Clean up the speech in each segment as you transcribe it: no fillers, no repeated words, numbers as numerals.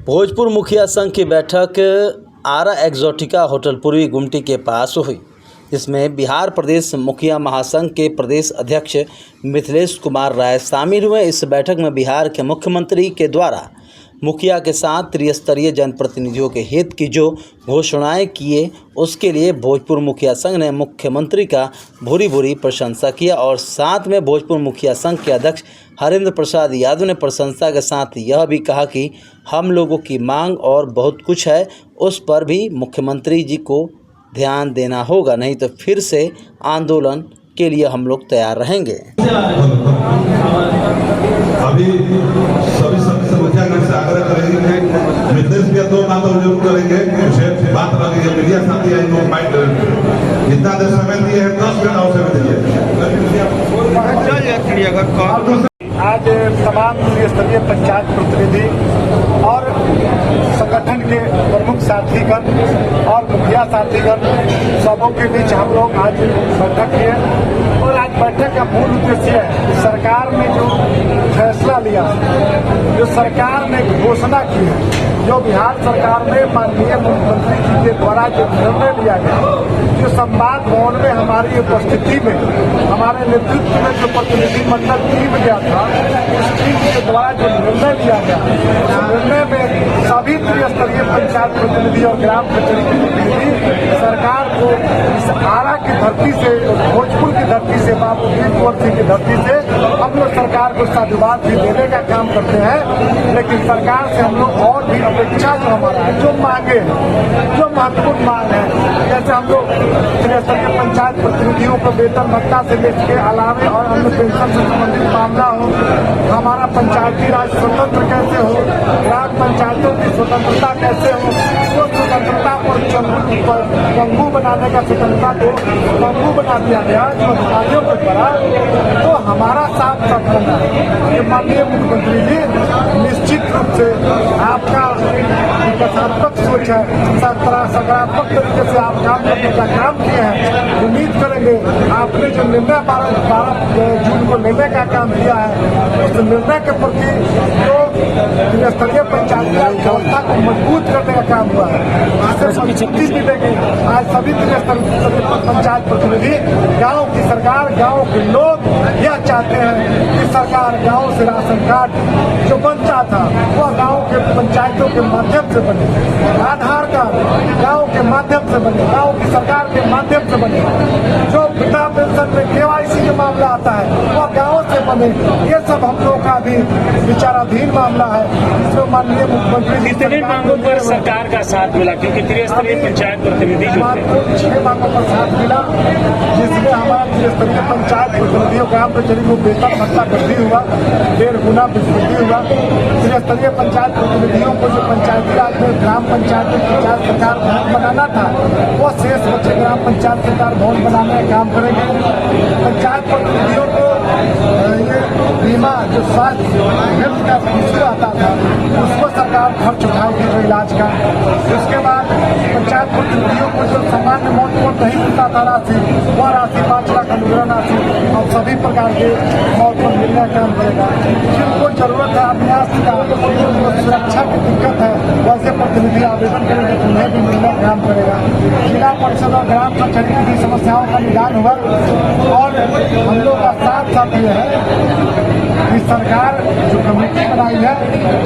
भोजपुर मुखिया संघ की बैठक आरा एक्जोटिका होटल पूर्वी गुमटी के पास हुई, जिसमें बिहार प्रदेश मुखिया महासंघ के प्रदेश अध्यक्ष मिथिलेश कुमार राय शामिल हुए। इस बैठक में बिहार के मुख्यमंत्री के द्वारा मुखिया के साथ त्रिस्तरीय जनप्रतिनिधियों के हित की जो घोषणाएं किए, उसके लिए भोजपुर मुखिया संघ ने मुख्यमंत्री का भूरी प्रशंसा किया और साथ में भोजपुर मुखिया संघ के अध्यक्ष हरेंद्र प्रसाद यादव ने प्रशंसा के साथ यह भी कहा कि हम लोगों की मांग और बहुत कुछ है, उस पर भी मुख्यमंत्री जी को ध्यान देना होगा, नहीं तो फिर से आंदोलन के लिए हम लोग तैयार रहेंगे। अभी सभी मुखियागण से आग्रह करेंगे कि मिथिलेश भैया 2 बात और जरूर करेंगे, उसे बात रखेंगे, मीडिया साथी है इनको माइक जितना देर समय दिए है 10 मिनट और समय दीजिए। आज तमाम त्रिस्तरीय पंचायत प्रतिनिधि और संगठन के प्रमुख साथीगण और मुखिया साथीगण सबों के बीच हम लोग आज बैठक किए और आज बैठक का मूल उद्देश्य है कि सरकार ने जो फैसला लिया, जो सरकार ने घोषणा की है, जो बिहार सरकार ने माननीय मुख्यमंत्री जी के द्वारा जो निर्णय लिया गया, जो संवाद भवन में हमारी उपस्थिति में हमारे नेतृत्व में जो प्रतिनिधिमंडल टीम गया था, उस टीम के द्वारा जो निर्णय लिया गया, उस निर्णय में सभी त्रिस्तरीय पंचायत प्रतिनिधि और ग्राम कचहरी के प्रतिनिधि सरकार को इस आरा की धरती से, भोजपुर की धरती से, बाबू कुंवर सिंह की धरती से हम लोग सरकार को साधुवाद भी देने का काम करते हैं। लेकिन सरकार से हम लोग और भी अपेक्षा जो हमारा है, जो मांगे हैं, जो महत्वपूर्ण मांग है, जैसे हम लोग त्रिस्तरीय पंचायत प्रतिनिधियों को वेतन भत्ता से के अलावे और अन्य पेंशन से संबंधित मामला हो, हमारा पंचायती राज स्वतंत्र कैसे हो, ग्राम पंचायतों की स्वतंत्रता कैसे हो, वो स्वतंत्रता पर पंगु बनाने का स्वतंत्रता को पंगु बना दिया गया जो अधिकारियों के द्वारा। तो हमारा साथ कहना है कि माननीय मुख्यमंत्री जी निश्चित रूप से आपका विकासात्मक सोच है, सकारात्मक तरीके से आप काम करने का काम किए हैं। उम्मीद करेंगे आपने जो निर्णय 12 जून को लेने का काम किया है, उस निर्णय के प्रति जो त्रिस्तरीय पंचायत व्यवस्था को मजबूत करने का काम हुआ है, इससे मजबूती मिलेगी। आज सभी त्रिस्तरीय पंचायत प्रतिनिधि, गाँव की सरकार, गाँव के लोग यह चाहते हैं कि सरकार गाँव से राशन कार्ड जो बनता था वह गाँव के पंचायतों के माध्यम से बने, आधार कार्ड गाँव के माध्यम से बने, गाँव की सरकार के माध्यम से बने, जो वृद्धा पेंशन में KYC का मामला आता है वह गाँव से बने। ये सब हम लोग का भी विचाराधीन मामला है, जो माननीय मुख्यमंत्री कितने मांगों पर सरकार का साथ मिला, क्योंकि त्रिस्तरीय पंचायत प्रतिनिधि जो थे 6 मांगों पर साथ मिला, जिसमें हमारा त्रिस्तरीय पंचायत प्रतिनिधियों ग्राम कचहरी को वेतन भत्ता वृद्धि हुआ, 1.5 गुना वृद्धि हुआ। त्रिस्तरीय पंचायत प्रतिनिधियों को जो पंचायती राज में ग्राम पंचायत सरकार भवन बनाना था, वो शेष बचे ग्राम पंचायत सरकार भवन बनाने का काम करेंगे। पंचायत प्रतिनिधियों को ये बीमा जो स्वास्थ्य हेल्थ का इश्यू आता था, उसको सरकार खर्च उठाएगी जो इलाज का। उसके बाद पंचायत प्रतिनिधियों को जो सामान्य मौत को नहीं मिलता था राशि, वह राशि 5 लाख अनुग्रह राशि और सभी प्रकार के मौत को मिलने का काम करेगा। जिनको जरूरत है अभ्यास का, सुरक्षा की दिक्कत है, वैसे प्रतिनिधि आवेदन करेंगे तो उन्हें भी मिलने का काम करेगा। जिला परिषद और ग्राम कचहरी की भी समस्याओं का निदान हुआ और हम लोग का साथ ये है कि सरकार जो कमेटी बनाई है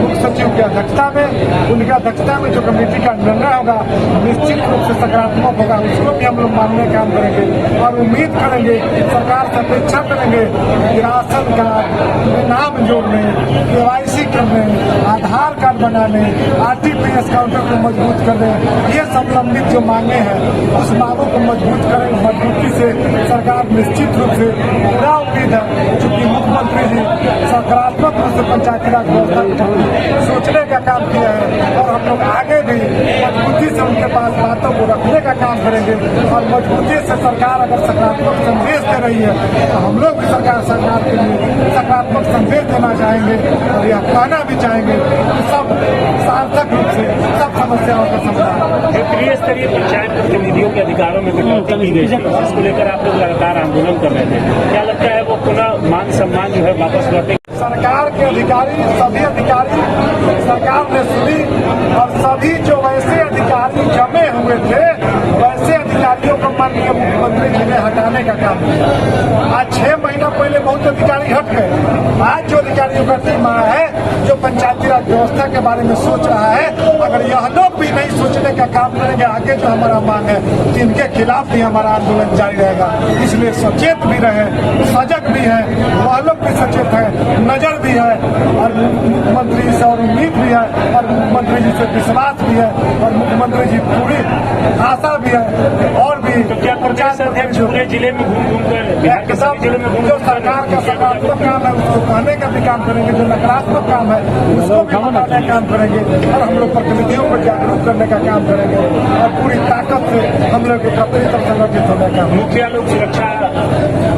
मुख्य सचिव की अध्यक्षता में, उनकी अध्यक्षता में जो कमेटी का निर्णय होगा निश्चित रूप से सकारात्मक होगा, उसको भी हम लोग मानने का काम करेंगे और उम्मीद करेंगे, सरकार से अपेक्षा करेंगे कि राशन कार्ड में नाम जोड़ने, KYC करने, आधार कार्ड बनाने, RTPS काउंटर को मजबूत करने, ये सब लंबित जो मांगे हैं उस मांगों को मजबूत करें। मजबूती से सरकार निश्चित रूप से पूरा उम्मीद है, चूंकि मुख्यमंत्री जी सकारात्मक रूप से पंचायती राज व्यवस्था को सोचने का काम किया है और हम लोग आगे भी मजबूती से उनके पास बातों को रखने का काम करेंगे और मजबूती से सरकार अगर सकारात्मक संदेश दे रही है तो हम लोग भी सरकार के लिए सकारात्मक संदेश देना चाहेंगे और यह कहना भी चाहेंगे कि सब सार्थक रूप से सब समस्याओं का समाधान। त्रिस्तरीय पंचायत प्रतिनिधियों के अधिकारों में कटौती की गई, जिसको लेकर आप लोग लगातार आंदोलन कर रहे थे, क्या लगता है वो पुनः मान सम्मान जो है वापस लौटे? सरकार के अधिकारी, सभी अधिकारी सरकार ने सुनी और सभी जो वैसे अधिकारी जमे हुए थे वैसे अधिकारियों को माननीय मुख्यमंत्री जी ने हटाने का काम किया। आज 6 महीना पहले बहुत अधिकारी हट गए। आज जो अधिकारियों का टीम आया है जो पंचायती राज व्यवस्था के बारे में सोच रहा है, अगर यह लोग भी नहीं सोचने का काम करेंगे आगे जो हमारा मांग है जिनके खिलाफ भी हमारा आंदोलन जारी रहेगा। इसलिए सचेत भी रहे, सजग भी है, वह लोग भी सचेत है, नजर भी है और मुख्यमंत्री से और उम्मीद भी है और मुख्यमंत्री जी से विश्वास भी है और मुख्यमंत्री जी पूरी आशा भी है। और भी तो क्या पंचायत अध्यक्ष पूरे जिले में घूम कर बिहार के सभी जिलों में जो सरकार का सकारात्मक काम है उसको कहने का भी काम करेंगे, जो नकारात्मक काम है उसको भी बताने का काम करेंगे और हम लोग प्रतिनिधियों को जागरूक करने का काम करेंगे और पूरी ताकत से हम लोग एकत्रित और संगठित होने का। मुखिया लोग सुरक्षा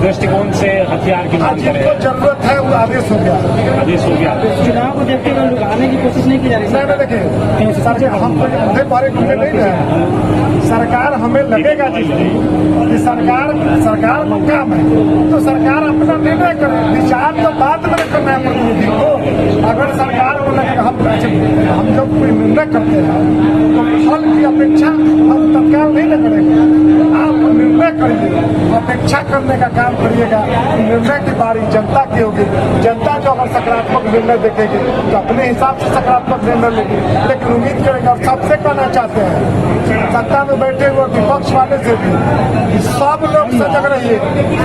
दृष्टिकोण से हथियार की मांग कर रहे जिनको जरूरत है वो आदेश हो गया, आदेश हो गया। चुनाव को देखते हुए लुभाने की कोशिश नहीं की जा रही। नहीं देखिए सरकार हम उन्हें बारे घूमने नहीं रहे। सरकार हमें लगेगा कि सरकार को काम है तो सरकार अपना निर्णय करे। विचार तो बाद में करना है प्रतिनिधि को। अगर सरकार को लगेगा हम जब कोई निर्णय करते हैं तो फल की अपेक्षा हम तत्काल नहीं न करेंगे। आप निर्णय करिए, अपेक्षा करने का काम करिएगा। निर्णय की बारी जनता की होगी। जनता जो अगर सकारात्मक निर्णय देखेगी तो अपने हिसाब से सकारात्मक निर्णय लेगी, लेकिन उम्मीद करेगा। सबसे कहना चाहते हैं सत्ता में बैठे हुए विपक्ष वाले से भी सब लोग सजग रहिए।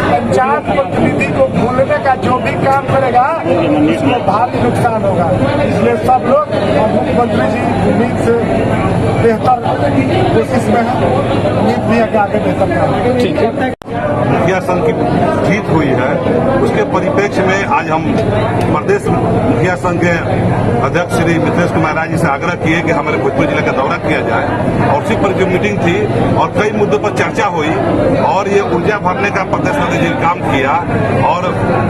पंचायत प्रतिनिधि को भूलने का जो भी काम करेगा उसको भारी नुकसान होगा। इसलिए सब लोग और मुख्यमंत्री जी उम्मीद से बेहतर कोशिश में है, उम्मीद भी है कि आगे बेहतर काम। ठीक है। मुखिया संघ की जीत हुई है उसके परिप्रेक्ष्य में आज हम प्रदेश मुखिया संघ के अध्यक्ष श्री मिथिलेश कुमार राय जी से आग्रह किए कि हमारे भोजपुर जिले का दौरा किया जाए और उसी पर जो मीटिंग थी और कई मुद्दों पर चर्चा हुई और ये ऊर्जा भरने का प्रदेश मंत्री जी ने काम किया और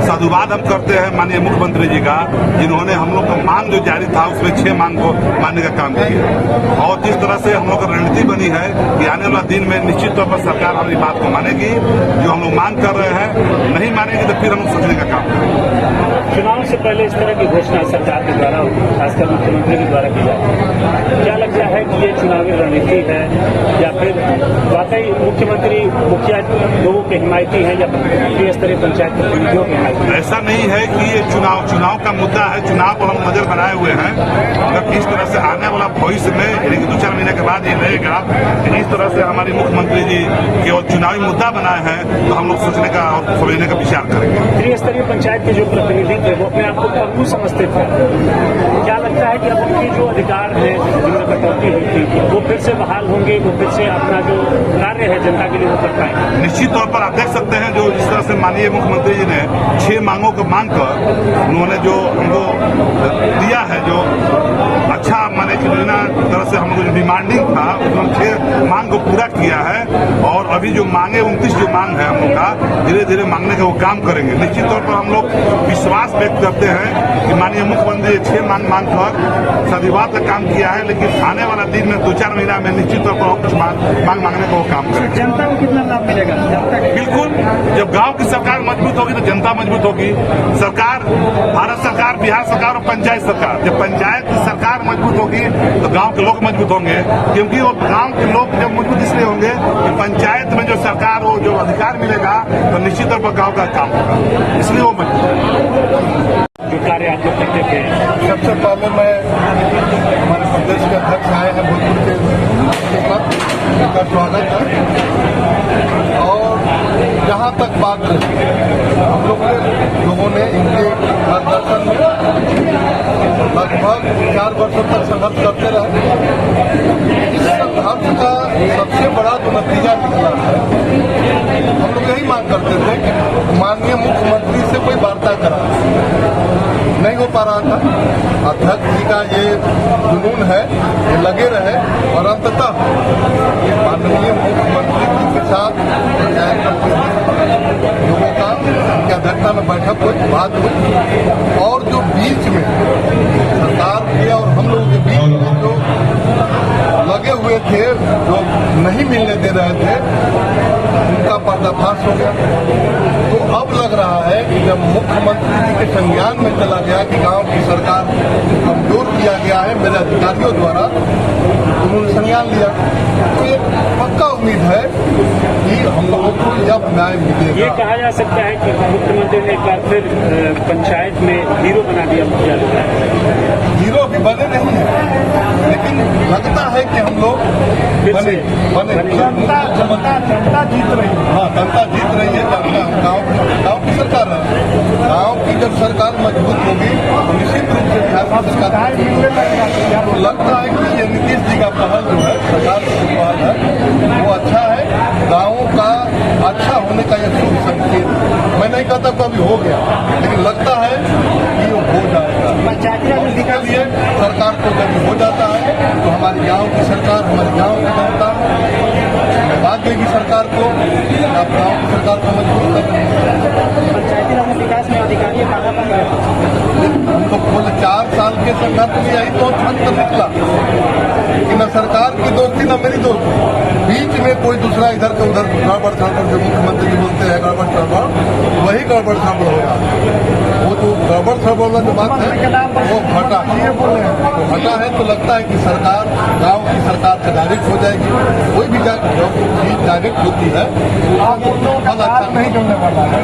साधुवाद हम करते हैं माननीय मुख्यमंत्री जी का जिन्होंने हम लोग का मांग जो जारी था उसमें 6 मांग को मानने का काम किया और जिस तरह से हम लोग का रणनीति बनी है कि आने वाला दिन में निश्चित तौर पर सरकार हमारी बात को मानेगी। जो हम लोग मांग कर रहे हैं नहीं मानेंगे तो फिर हम लोग सोचने का काम करेंगे। चुनाव से पहले इस तरह की घोषणा सरकार के द्वारा खासकर मुख्यमंत्री के द्वारा की जाती है, क्या लगता है कि ये चुनावी रणनीति है या फिर वाकई मुख्यमंत्री मुखिया लोगों के हिमायती हैं या राष्ट्रीय स्तरीय पंचायत प्रतिनिधियों के हिमायती? ऐसा नहीं है कि ये चुनाव का मुद्दा है। चुनाव पर हम नजर बनाए हुए हैं। अगर इस तरह से आने वाला भविष्य में यानी कि 2-4 महीने के बाद ये रहेगा कि इस तरह से हमारी मुख्यमंत्री जी केवल चुनावी मुद्दा बनाए हैं तो हम लोग सोचने का और समझने का विचार करेंगे। त्रिस्तरीय पंचायत के जो प्रतिनिधि थे वो अपने आप को पप्पू समझते थे। क्या लगता है कि अब उनके जो अधिकार है जिनमें कटौती हुई थी वो फिर से बहाल होंगे, वो फिर से अपना जो कार्य है जनता के लिए वो कर पाएंगे? निश्चित तौर पर आप देख सकते हैं जो जिस तरह से माननीय मुख्यमंत्री जी ने 6 मांगों को मांगकर उन्होंने जो हमको दिया है जो अच्छा माने कि तरह से हमको जो डिमांडिंग था उन्होंने 6 मांग को पूरा किया है और अभी जो मांगे 29 जो मांग है हम लोग का धीरे धीरे मांगने का वो काम करेंगे। निश्चित तौर पर हम लोग विश्वास व्यक्त करते हैं कि माननीय मुख्यमंत्री 6 मांग कर साधुवाद का काम किया है, लेकिन आने वाला दिन में 2-4 महीना में निश्चित तौर पर कुछ मांग मांगने का वो काम करेंगे। जनता को कितना लाभ मिलेगा? बिल्कुल, जब गांव की सरकार मजबूत होगी तो जनता मजबूत होगी। सरकार भारत सरकार, बिहार सरकार और पंचायत सरकार, जब पंचायत की सरकार मजबूत होगी तो गांव के लोग मजबूत होंगे, क्योंकि वो गांव के लोग जब मजबूत इसलिए होंगे कि पंचायत में जो सरकार हो जो अधिकार मिलेगा तो निश्चित तौर पर गांव का काम होगा, इसलिए वो मजबूत जो कार्य आप लोग करते थे। सबसे पहले मैं हमारे प्रदेश के अध्यक्ष आए हैं भोजपुर के उनका स्वागत है। और जहाँ तक बात रही हम लोगों ने इनके मार्गदर्शन में लगभग 4 वर्षों तक संघर्ष करते रहे। इस संघर्ष का सबसे बड़ा जो नतीजा निकला है, हम लोग यही मांग करते थे कि माननीय मुख्यमंत्री से कोई वार्ता करा, नहीं हो पा रहा था। अध्यक्ष जी का ये जुनून है, ये लगे रहे और अंततः माननीय मुख्यमंत्री जी के साथ लोगों का उनकी अध्यक्षता में बैठक हुई, बात हुई और जो बीच में सरकार के और हम लोगों के बीच में जो लगे हुए थे, जो नहीं मिलने दे रहे थे, उनका पर्दाफाश हो गया। तो अब लग रहा है कि जब जब मुख्यमंत्री जी के संज्ञान में चला गया कि गांव की सरकार को कमजोर किया गया है मेरे अधिकारियों द्वारा, उन्होंने संज्ञान लिया। तो ये पक्का उम्मीद है कि हम लोगों को यह न्याय ये मिलेगा। कहा जा सकता है कि मुख्यमंत्री ने एक बार फिर पंचायत में हीरो बना दिया मुखिया लगता है। हीरो भी बने नहीं है, लेकिन लगता है कि हम लोग बने जनता जीत रही है। हाँ, जनता जीत रही है। जनता गाँव की सरकार है। गाँव की जब सरकार मजबूत होगी निश्चित रूप से बिहार की सरकार मिलने लगेगा। तो लगता है कि ये नीतीश जी का पहल जो है, सरकार का जो पहल है वो अच्छा है। गाँवों का अच्छा होने का यह शुभ संकेत, मैं नहीं कहता कभी हो गया, लेकिन लगता है कि वो हो जाएगा। इसके लिए सरकार को जब हो जाता है तो हमारे गाँव की सरकार, हमारे गाँव की जनता बात देगी सरकार को, आप गाँव की सरकार को मजबूत कर रहे हैं। पंचायती राज में विकास में अधिकारी कहाँ पर गए? हम लोग बोले 4 साल के संघर्ष में यही तो छंद निकला कि न सरकार की दोस्ती न मेरी दोस्ती, बीच में कोई दूसरा इधर का उधर गड़बड़ सड़बड़, जो मुख्यमंत्री जी बोलते हैं गड़बड़ सड़बड़, वही गड़बड़ सड़बड़ होगा। वो जो गड़बड़ सड़बड़ वाला जो बात है वो घटा है। तो लगता है कि सरकार, गाँव की सरकार से डायरेक्ट हो जाएगी। कोई भी चीज डायरेक्ट होती है, आप लोगों का फल अच्छा नहीं करने वाला है।